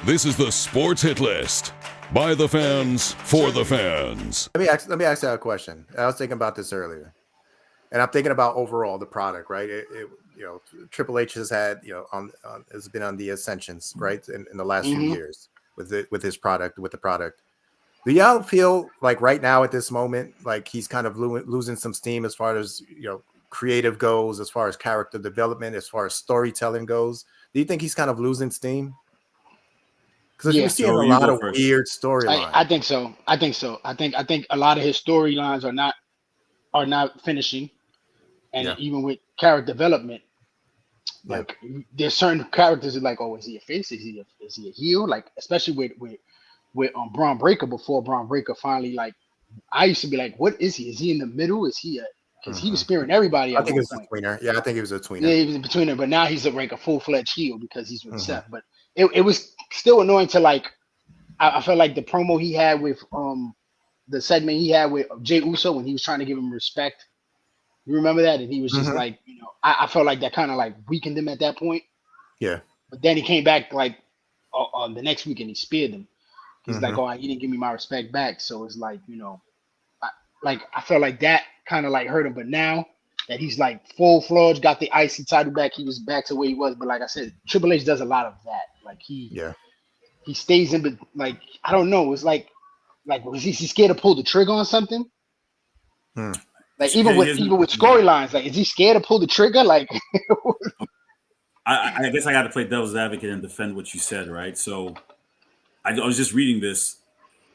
This is the Sports Hit List by the fans for the fans. Let me ask you a question. I was thinking about this earlier, and I'm thinking about overall the product, right? Triple H has had, has been on the ascensions, right, in the last few years with his product, with the product. Do y'all feel like right now at this moment, like he's kind of losing some steam as far as, creative goes, as far as character development, as far as storytelling goes? Do you think he's kind of losing steam? Because we're seeing a lot of weird storylines. I think so. I think a lot of his storylines are not finishing, and even with character development, like there's certain characters that like, oh, is he a face? Is he a heel? Like especially with Braun Breaker, before Braun Breaker finally, like, I used to be like, what is he? Is he in the middle? Is he because he was spearing everybody at I think one it was point. a tweener. Yeah, I think he was a tweener. Yeah, he was a tweener, but now he's like a full-fledged heel because he's with Seth. But it was still annoying to, like, I felt like the promo he had with the segment he had with Jey Uso when he was trying to give him respect. You remember that? And he was just like, I felt like that kind of like weakened him at that point. Yeah. But then he came back like on the next week and he speared him. He's like, oh, he didn't give me my respect back. So it's like, I felt like that kind of like hurt him. But now that he's like full-fledged, got the IC title back, he was back to where he was. But like I said, Triple H does a lot of that. Like he stays in, but like, I don't know. It's like was he scared to pull the trigger on something? Like even with storylines, like is he scared to pull the trigger? Like I guess I got to play devil's advocate and defend what you said, right? So I was just reading this.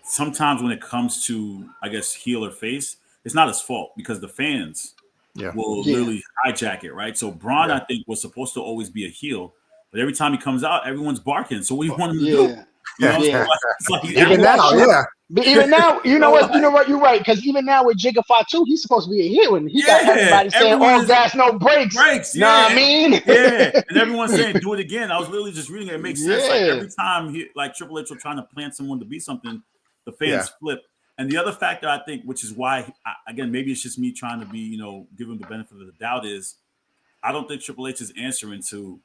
Sometimes when it comes to, I guess, heel or face, it's not his fault because the fans will literally hijack it, right? So Braun, I think, was supposed to always be a heel, but every time he comes out, everyone's barking. So what do you want him to do? Even now, But even now, you know what? You're right. Because even now with Jacob Fatu, he's supposed to be a heel, and he got everybody saying, "All gas, no brakes." Breaks, you know what I mean? And everyone's saying, "Do it again." I was literally just reading it. It makes sense. Like every time, Triple H was trying to plant someone to be something, the fans flip. And the other factor I think, which is why, again, maybe it's just me trying to be, give him the benefit of the doubt, is I don't think Triple H is answering to.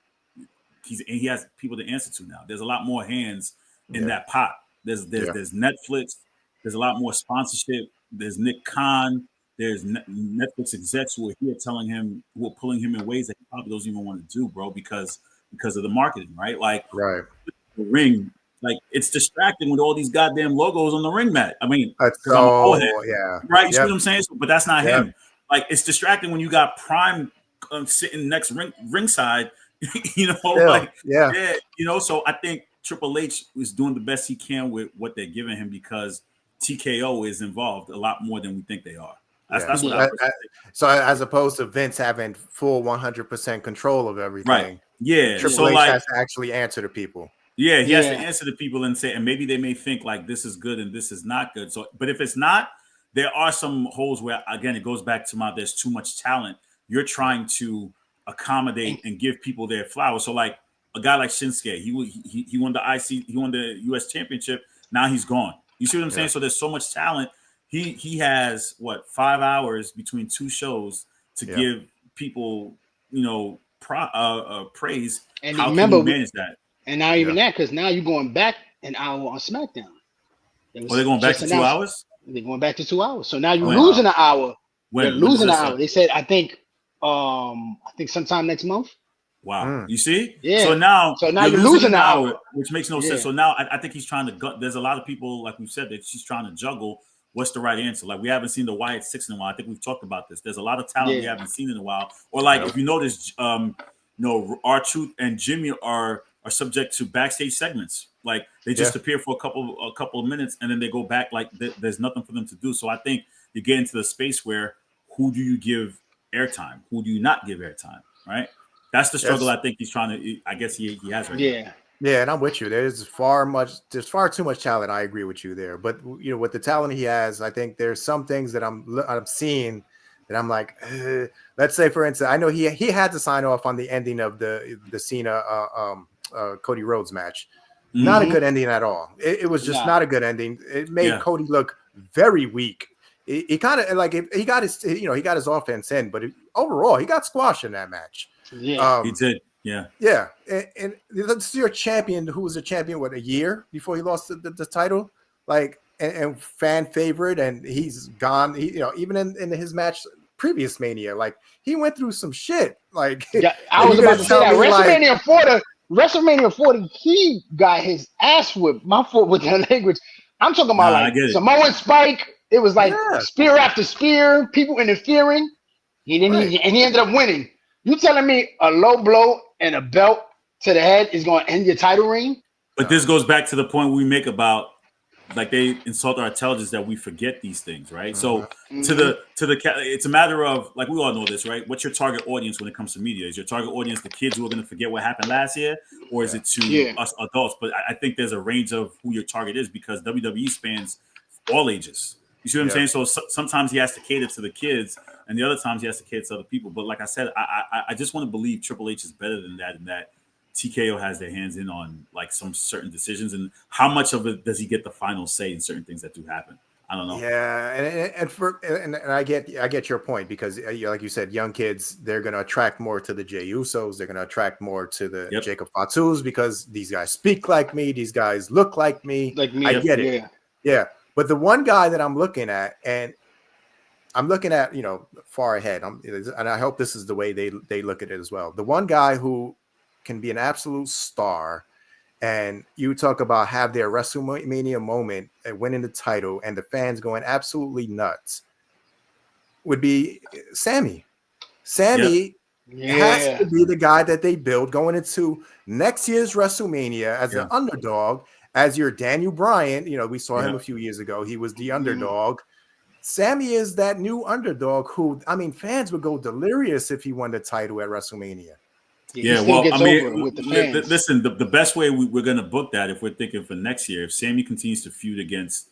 He has people to answer to now. There's a lot more hands in that pot. There's Netflix. There's a lot more sponsorship. There's Nick Khan. There's Netflix execs who are here telling him, who are pulling him in ways that he probably doesn't even want to do, bro, because of the marketing, right? Like the ring, like it's distracting with all these goddamn logos on the ring mat. I mean, right? You see what I'm saying? So, but that's not him. Like it's distracting when you got Prime sitting next ringside. So I think Triple H is doing the best he can with what they're giving him because TKO is involved a lot more than we think they are. That's what I think. So as opposed to Vince having full 100% control of everything, right? Yeah, Triple H has to actually answer to people. Yeah, he has to answer to people and say, and maybe they may think like this is good and this is not good. So, but if it's not, there are some holes where again it goes back to there's too much talent. You're trying to accommodate and give people their flowers. So like a guy like Shinsuke, he won the IC, he won the US championship. Now he's gone. You see what I'm saying? So there's so much talent. He has 5 hours between two shows to give people, praise. And how remember, can you manage that? And not even that, because now you're going back an hour on SmackDown. They're going back to 2 hours? They're going back to 2 hours. So now you're losing an hour. They're losing an hour. They said, I think sometime next month. Wow. You see? Yeah. So now you're losing an hour, which makes no sense. So now I think he's trying to there's a lot of people, like we said, that she's trying to juggle what's the right answer. Like we haven't seen the Wyatt Six in a while. I think we've talked about this. There's a lot of talent we haven't seen in a while. Or like if you notice, R-Truth and Jimmy are subject to backstage segments. Like they just appear for a couple of minutes and then they go back like there's nothing for them to do. So I think you get into the space where who do you give airtime? Who do you not give airtime? Right? That's the struggle I think he's trying to. I guess he has right now. Yeah, and I'm with you. There's far too much talent. I agree with you there. But with the talent he has, I think there's some things that I'm seeing that I'm like, let's say for instance, I know he had to sign off on the ending of the Cena Cody Rhodes match. Not a good ending at all. It was just not a good ending. It made Cody look very weak. He kind of like he got his offense in, but overall he got squashed in that match. Yeah, he did. Yeah. Yeah, and this is your champion, who was a champion a year before he lost the title, like and fan favorite, and he's gone. Even in his match previous Mania, like he went through some shit. Like Yeah, I and was you're about gonna to say tell that me, like, WrestleMania 40, he got his ass whipped. My fault with that language. I'm talking about Nah, I like get it. Samoan Spike. It was like yeah, spear after spear, people interfering. He didn't, right. and he ended up winning. You telling me a low blow and a belt to the head is going to end your title reign? But this goes back to the point we make about, like, they insult our intelligence that we forget these things, right? So it's a matter of, like, we all know this, right? What's your target audience when it comes to media? Is your target audience the kids who are going to forget what happened last year, or is it to us adults? But I think there's a range of who your target is, because WWE spans all ages. You see what I'm saying? So sometimes he has to cater to the kids, and the other times he has to cater to other people. But like I said, I just want to believe Triple H is better than that, and that TKO has their hands in on like some certain decisions, and how much of it does he get the final say in certain things that do happen? I don't know. Yeah, and I get your point, because like you said, young kids, they're going to attract more to the Jey Usos. They're going to attract more to the Jacob Fatus, because these guys speak like me. These guys look like me. I get it. Yeah. But the one guy that I'm looking at, and I'm looking at, far ahead, and I hope this is the way they look at it as well. The one guy who can be an absolute star, and you talk about have their WrestleMania moment and winning the title and the fans going absolutely nuts, would be Sammy. Sammy has to be the guy that they build going into next year's WrestleMania as an underdog, as your Daniel Bryan. We saw him a few years ago. He was the underdog. Sammy is that new underdog who, fans would go delirious if he won the title at WrestleMania. Yeah, well, with the fans. Listen, the best way we're going to book that, if we're thinking for next year, if Sammy continues to feud against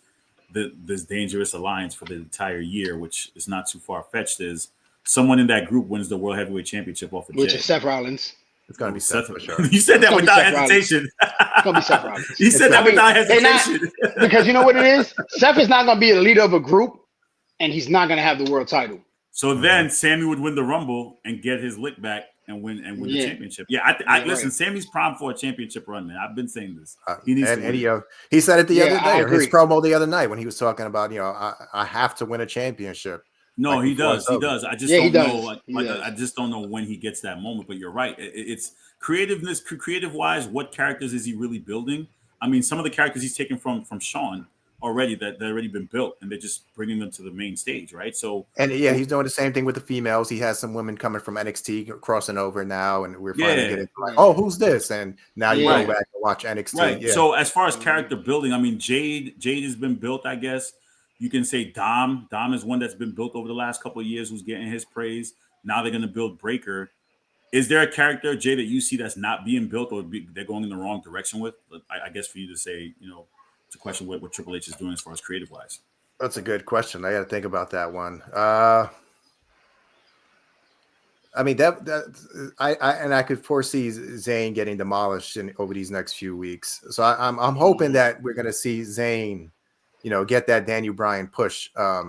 this dangerous alliance for the entire year, which is not too far-fetched, is someone in that group wins the World Heavyweight Championship off of Which Jey. is Seth Rollins. It's going to be Seth for sure. You said that without hesitation. It's going to be Seth Rollins. You said that without hesitation. Because you know what it is? Seth is not going to be the leader of a group, and he's not going to have the world title. So then Sammy would win the Rumble and get his lick back and win the championship. Yeah, listen, Sammy's prime for a championship run, man. I've been saying this. He needs to win. He said it the other day, or his promo the other night, when he was talking about, I have to win a championship. No, he does. He does. I just don't know. I just don't know when he gets that moment. But you're right. It's creativeness, creative-wise. What characters is he really building? Some of the characters he's taken from Shawn already, that already been built, and they're just bringing them to the main stage, right? So, and he's doing the same thing with the females. He has some women coming from NXT crossing over now, and we're finally getting like, oh, who's this? And now you go back and watch NXT. Right. Yeah. So as far as character building, Jade has been built, I guess. You can say Dom is one that's been built over the last couple of years, who's getting his praise. Now they're going to build Breaker. Is there a character, Jay, that you see that's not being built, or they're going in the wrong direction with? I guess for you to say, it's a question what Triple H is doing as far as creative wise. That's a good question. I got to think about that one. I could foresee Zayn getting demolished over these next few weeks. So I'm hoping that we're going to see Zayn, get that Daniel Bryan push. I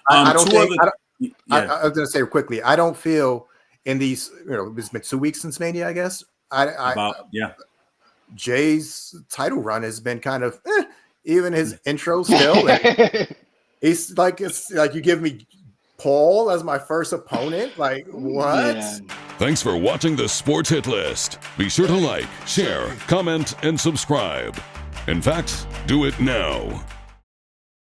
was going to say quickly, I don't feel in these, it's been 2 weeks since Mania, I guess. Jay's title run has been kind of even his intro still. He's like, it's like you give me Paul as my first opponent. Like, what? Yeah. Thanks for watching the Sports Hit List. Be sure to like, share, comment, and subscribe. In fact, do it now.